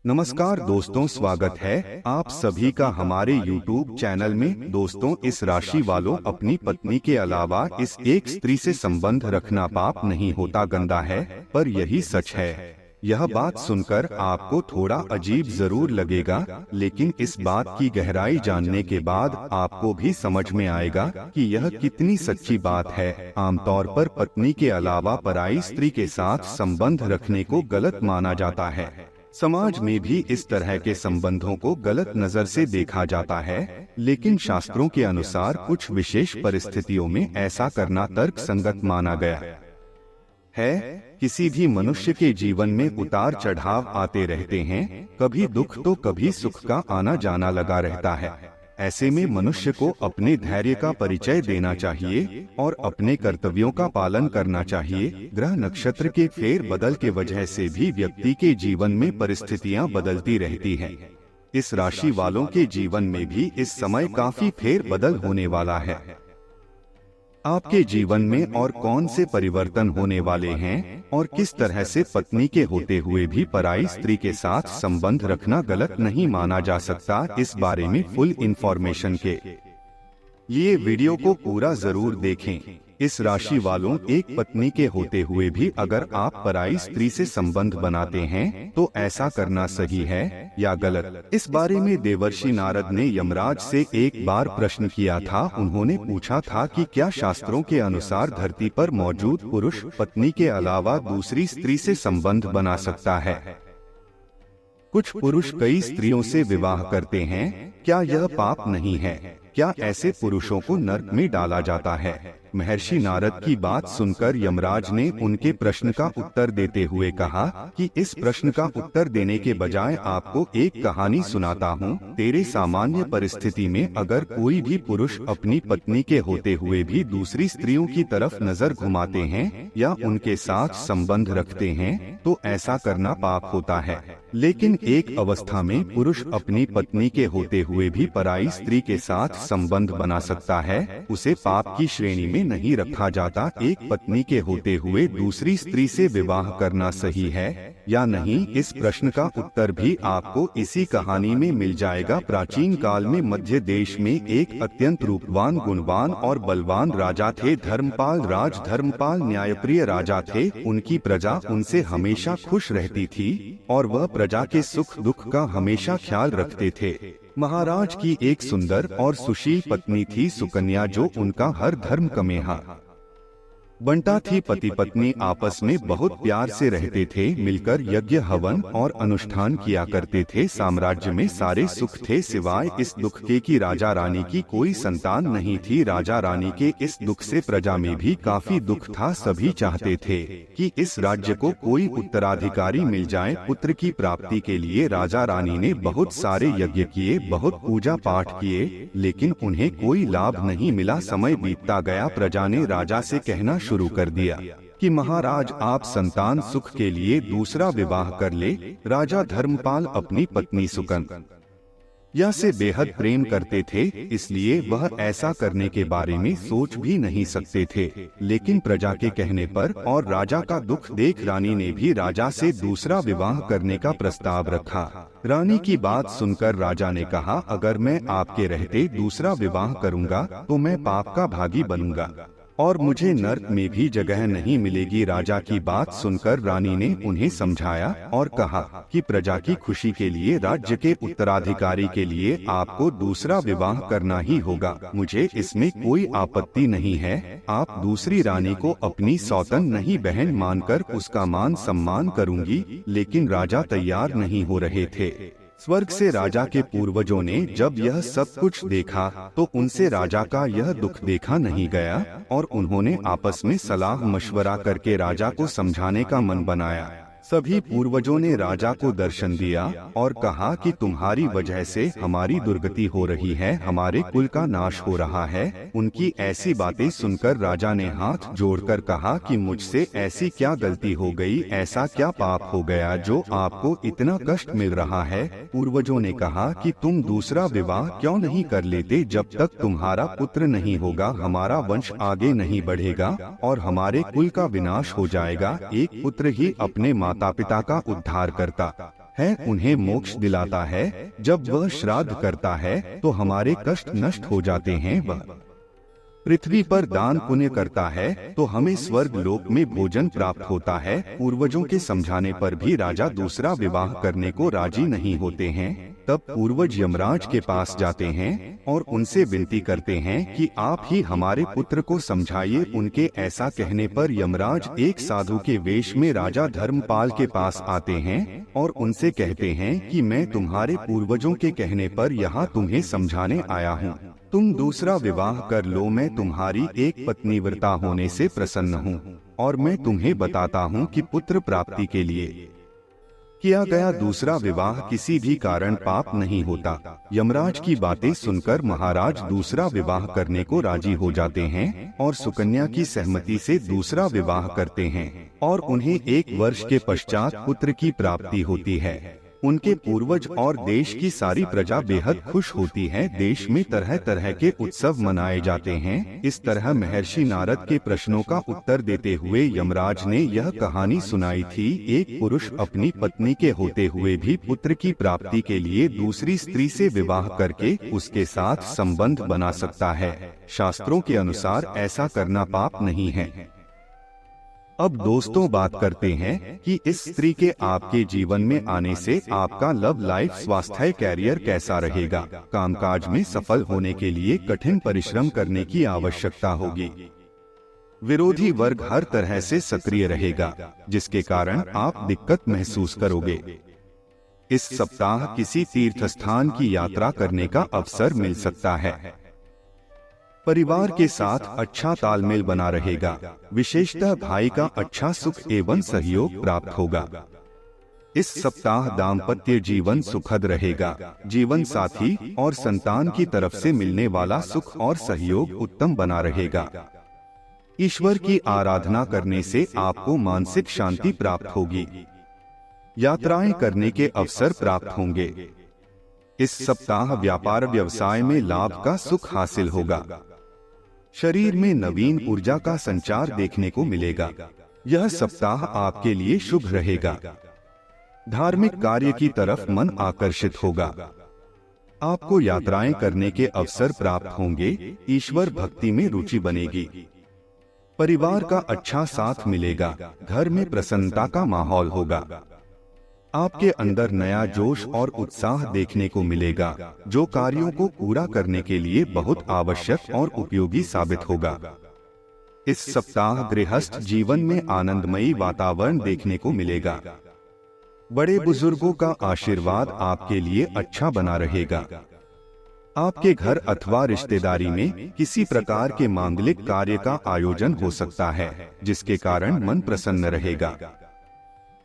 नमस्कार दोस्तों, स्वागत है आप सभी का हमारे YouTube चैनल में। दोस्तों, इस राशि वालों, अपनी पत्नी के अलावा इस एक स्त्री से संबंध रखना पाप नहीं होता, गंदा है, पर यही सच है। यह बात सुनकर आपको थोड़ा अजीब जरूर लगेगा, लेकिन इस बात की गहराई जानने के बाद आपको भी समझ में आएगा कि यह कितनी सच्ची बात है। आमतौर पर पत्नी के अलावा पराई स्त्री के साथ संबंध रखने को गलत माना जाता है। समाज में भी इस तरह के संबंधों को गलत नजर से देखा जाता है, लेकिन शास्त्रों के अनुसार कुछ विशेष परिस्थितियों में ऐसा करना तर्क संगत माना गया है। किसी भी मनुष्य के जीवन में उतार चढ़ाव आते रहते हैं, कभी दुख तो कभी सुख का आना जाना लगा रहता है। ऐसे में मनुष्य को अपने धैर्य का परिचय देना चाहिए और अपने कर्तव्यों का पालन करना चाहिए। ग्रह नक्षत्र के फेर बदल के वजह से भी व्यक्ति के जीवन में परिस्थितियां बदलती रहती हैं। इस राशि वालों के जीवन में भी इस समय काफी फेर बदल होने वाला है। आपके जीवन में और कौन से परिवर्तन होने वाले हैं और किस तरह से पत्नी के होते हुए भी पराई स्त्री के साथ संबंध रखना गलत नहीं माना जा सकता, इस बारे में फुल इंफॉर्मेशन के लिए वीडियो को पूरा जरूर देखें। इस राशि वालों, एक पत्नी के होते हुए भी अगर आप पराई स्त्री से संबंध बनाते हैं तो ऐसा करना सही है या गलत, इस बारे में देवर्षि नारद ने यमराज से एक बार प्रश्न किया था। उन्होंने पूछा था कि क्या शास्त्रों के अनुसार धरती पर मौजूद पुरुष पत्नी के अलावा दूसरी स्त्री से संबंध बना सकता है? कुछ पुरुष कई स्त्रियों से विवाह करते हैं, क्या यह पाप नहीं है? क्या ऐसे पुरुषों को नरक में डाला जाता है? महर्षि नारद की बात सुनकर यमराज ने उनके प्रश्न का उत्तर देते हुए कहा कि इस प्रश्न का उत्तर देने के बजाय आपको एक कहानी सुनाता हूँ। तेरे सामान्य परिस्थिति में अगर कोई भी पुरुष अपनी पत्नी के होते हुए भी दूसरी स्त्रियों की तरफ नजर घुमाते हैं या उनके साथ संबंध रखते हैं तो ऐसा करना पाप होता है। लेकिन एक अवस्था में पुरुष अपनी पत्नी के होते हुए भी पराई स्त्री के साथ संबंध बना सकता है, उसे पाप की श्रेणी में नहीं रखा जाता। एक पत्नी के होते हुए दूसरी स्त्री से विवाह करना सही है या नहीं, इस प्रश्न का उत्तर भी आपको इसी कहानी में मिल जाएगा। प्राचीन काल में मध्य देश में एक अत्यंत रूपवान, गुणवान और बलवान राजा थे। धर्मपाल धर्मपाल न्यायप्रिय राजा थे। उनकी प्रजा उनसे हमेशा खुश रहती थी और वह प्रजा के सुख दुख का हमेशा ख्याल रखते थे। महाराज की एक सुंदर और सुशील पत्नी थी, सुकन्या, जो उनका हर धर्म कमेहा बंटा थी। पति पत्नी आपस में बहुत प्यार से रहते थे, मिलकर यज्ञ हवन और अनुष्ठान किया करते थे। साम्राज्य में सारे सुख थे सिवाय इस दुख के कि राजा रानी की कोई संतान नहीं थी। राजा रानी के इस दुख से प्रजा में भी काफी दुख था। सभी चाहते थे कि इस राज्य को कोई उत्तराधिकारी मिल जाए। पुत्र की प्राप्ति के लिए राजा रानी ने बहुत सारे यज्ञ किए, बहुत पूजा पाठ किए, लेकिन उन्हें कोई लाभ नहीं मिला। समय बीतता गया, प्रजा ने राजा से कहना शुरू कर दिया कि महाराज, आप संतान सुख के लिए दूसरा विवाह कर ले। राजा धर्मपाल अपनी पत्नी सुकन्या से बेहद प्रेम करते थे, इसलिए वह ऐसा करने के बारे में सोच भी नहीं सकते थे। लेकिन प्रजा के कहने पर और राजा का दुख देख रानी ने भी राजा से दूसरा विवाह करने का प्रस्ताव रखा। रानी की बात सुनकर राजा ने कहा, अगर मैं आपके रहते दूसरा विवाह करूंगा तो मैं पाप का भागी बनूंगा और मुझे नरक में भी जगह नहीं मिलेगी। राजा की बात सुनकर रानी ने उन्हें समझाया और कहा कि प्रजा की खुशी के लिए, राज्य के उत्तराधिकारी के लिए आपको दूसरा विवाह करना ही होगा। मुझे इसमें कोई आपत्ति नहीं है। आप दूसरी रानी को अपनी सौतन नहीं बहन मानकर उसका मान सम्मान करूंगी। लेकिन राजा तैयार नहीं हो रहे थे। स्वर्ग से राजा के पूर्वजों ने जब यह सब कुछ देखा तो उनसे राजा का यह दुख देखा नहीं गया और उन्होंने आपस में सलाह मशवरा करके राजा को समझाने का मन बनाया। सभी पूर्वजों ने राजा को दर्शन दिया और कहा कि तुम्हारी वजह से हमारी दुर्गति हो रही है, हमारे कुल का नाश हो रहा है। उनकी ऐसी बातें सुनकर राजा ने हाथ जोड़कर कहा कि मुझसे ऐसी क्या गलती हो गई, ऐसा क्या पाप हो गया जो आपको इतना कष्ट मिल रहा है? पूर्वजों ने कहा कि तुम दूसरा विवाह क्यों नहीं कर लेते? जब तक तुम्हारा पुत्र नहीं होगा हमारा वंश आगे नहीं बढ़ेगा और हमारे कुल का विनाश हो जाएगा। एक पुत्र ही अपने माता पिता का उद्धार करता है, उन्हें मोक्ष दिलाता है। जब वह श्राद्ध करता है तो हमारे कष्ट नष्ट हो जाते हैं। वह पृथ्वी पर दान पुण्य करता है तो हमें स्वर्ग लोक में भोजन प्राप्त होता है। पूर्वजों के समझाने पर भी राजा दूसरा विवाह करने को राजी नहीं होते हैं। तब पूर्वज यमराज के पास जाते हैं और उनसे विनती करते हैं कि आप ही हमारे पुत्र को समझाइए। उनके ऐसा कहने पर यमराज एक साधु के वेश में राजा धर्मपाल के पास आते हैं और उनसे कहते हैं कि मैं तुम्हारे पूर्वजों के कहने पर यहाँ तुम्हें समझाने आया हूँ। तुम दूसरा विवाह कर लो, मैं तुम्हारी एक पत्नीव्रता होने से प्रसन्न हूँ और मैं तुम्हें बताता हूँ कि पुत्र प्राप्ति के लिए किया गया दूसरा विवाह किसी भी कारण पाप नहीं होता। यमराज की बातें सुनकर महाराज दूसरा विवाह करने को राजी हो जाते हैं और सुकन्या की सहमति से दूसरा विवाह करते हैं और उन्हें 1 वर्ष के पश्चात पुत्र की प्राप्ति होती है। उनके पूर्वज और देश की सारी प्रजा बेहद खुश होती है। देश में तरह तरह के उत्सव मनाए जाते हैं। इस तरह महर्षि नारद के प्रश्नों का उत्तर देते हुए यमराज ने यह कहानी सुनाई थी। एक पुरुष अपनी पत्नी के होते हुए भी पुत्र की प्राप्ति के लिए दूसरी स्त्री से विवाह करके उसके साथ संबंध बना सकता है। शास्त्रों के अनुसार ऐसा करना पाप नहीं है। अब दोस्तों बात करते हैं कि इस स्त्री के आपके जीवन में आने से आपका लव लाइफ, स्वास्थ्य, कैरियर कैसा रहेगा। कामकाज में सफल होने के लिए कठिन परिश्रम करने की आवश्यकता होगी। विरोधी वर्ग हर तरह से सक्रिय रहेगा जिसके कारण आप दिक्कत महसूस करोगे। इस सप्ताह किसी तीर्थ स्थान की यात्रा करने का अवसर मिल सकता है। परिवार के साथ अच्छा तालमेल बना रहेगा। विशेषतः भाई का अच्छा सुख एवं सहयोग प्राप्त होगा। इस सप्ताह दाम्पत्य जीवन सुखद रहेगा। जीवन साथी और संतान की तरफ से मिलने वाला सुख और सहयोग उत्तम बना रहेगा। ईश्वर की आराधना करने से आपको मानसिक शांति प्राप्त होगी। यात्राएं करने के अवसर प्राप्त होंगे। इस सप्ताह व्यापार व्यवसाय में लाभ का सुख हासिल होगा। शरीर में नवीन ऊर्जा का संचार देखने को मिलेगा। यह सप्ताह आपके लिए शुभ रहेगा। धार्मिक कार्य की तरफ मन आकर्षित होगा। आपको यात्राएं करने के अवसर प्राप्त होंगे। ईश्वर भक्ति में रुचि बनेगी। परिवार का अच्छा साथ मिलेगा। घर में प्रसन्नता का माहौल होगा। आपके अंदर नया जोश और उत्साह देखने को मिलेगा जो कार्यों को पूरा करने के लिए बहुत आवश्यक और उपयोगी साबित होगा। इस सप्ताह गृहस्थ जीवन में आनंदमयी वातावरण देखने को मिलेगा। बड़े बुजुर्गों का आशीर्वाद आपके लिए अच्छा बना रहेगा। आपके घर अथवा रिश्तेदारी में किसी प्रकार के मांगलिक कार्य का आयोजन हो सकता है जिसके कारण मन प्रसन्न रहेगा।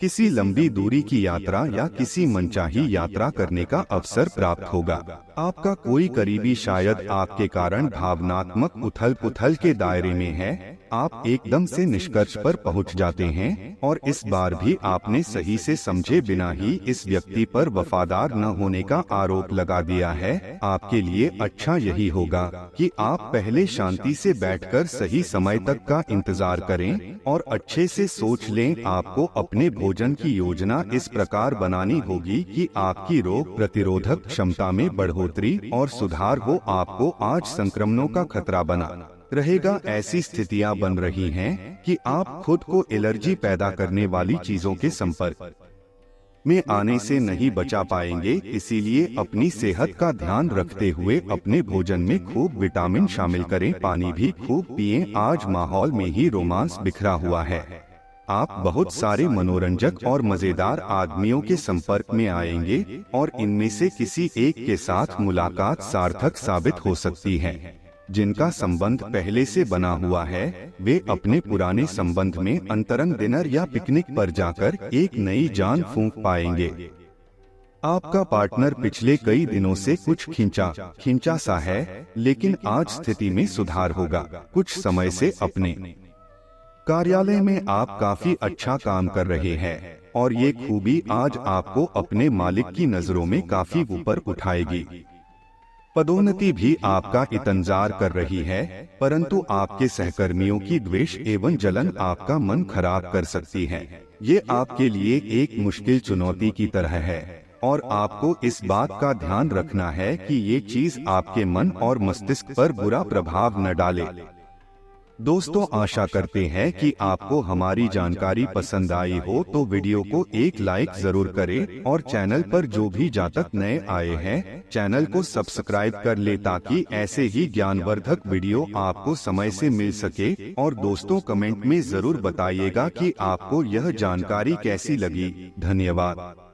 किसी लंबी दूरी की यात्रा या किसी मनचाही यात्रा करने का अवसर प्राप्त होगा। आपका कोई करीबी शायद आपके कारण भावनात्मक उथल पुथल के दायरे में है। आप एकदम से निष्कर्ष पर पहुंच जाते हैं और इस बार भी आपने सही से समझे बिना ही इस व्यक्ति पर वफादार न होने का आरोप लगा दिया है। आपके लिए अच्छा यही होगा कि आप पहले शांति से बैठकर सही समय तक का इंतजार करें और अच्छे से सोच लें। आपको अपने भोजन की योजना इस प्रकार बनानी होगी कि आपकी रोग प्रतिरोधक क्षमता में बढ़ोतरी और सुधार हो। आपको आज संक्रमणों का खतरा बना रहेगा। ऐसी स्थितियां बन रही हैं कि आप खुद को एलर्जी पैदा करने वाली चीजों के संपर्क में आने से नहीं बचा पाएंगे। इसीलिए अपनी सेहत का ध्यान रखते हुए अपने भोजन में खूब विटामिन शामिल करें। पानी भी खूब पिएं। आज माहौल में ही रोमांस बिखरा हुआ है। आप बहुत सारे मनोरंजक और मजेदार आदमियों के संपर्क में आएंगे और इनमें से किसी एक के साथ मुलाकात सार्थक साबित हो सकती है। जिनका संबंध पहले से बना हुआ है वे अपने पुराने संबंध में अंतरंग डिनर या पिकनिक पर जाकर एक नई जान फूंक पाएंगे। आपका पार्टनर पिछले कई दिनों से कुछ खिंचा सा है, लेकिन आज स्थिति में सुधार होगा। कुछ समय से अपने कार्यालय में आप काफी अच्छा काम कर रहे हैं और ये खूबी आज आपको अपने मालिक की नजरों में काफी ऊपर उठाएगी। पदोन्नति भी आपका इंतजार कर रही है, परंतु आपके सहकर्मियों की द्वेष एवं जलन आपका मन खराब कर सकती है। ये आपके लिए एक मुश्किल चुनौती की तरह है और आपको इस बात का ध्यान रखना है कि ये चीज आपके मन और मस्तिष्क पर बुरा प्रभाव न डाले। दोस्तों, आशा करते हैं कि आपको हमारी जानकारी पसंद आई हो, तो वीडियो को एक लाइक जरूर करें और चैनल पर जो भी जातक नए आए हैं, चैनल को सब्सक्राइब कर ले ताकि ऐसे ही ज्ञानवर्धक वीडियो आपको समय से मिल सके। और दोस्तों, कमेंट में जरूर बताइएगा कि आपको यह जानकारी कैसी लगी। धन्यवाद।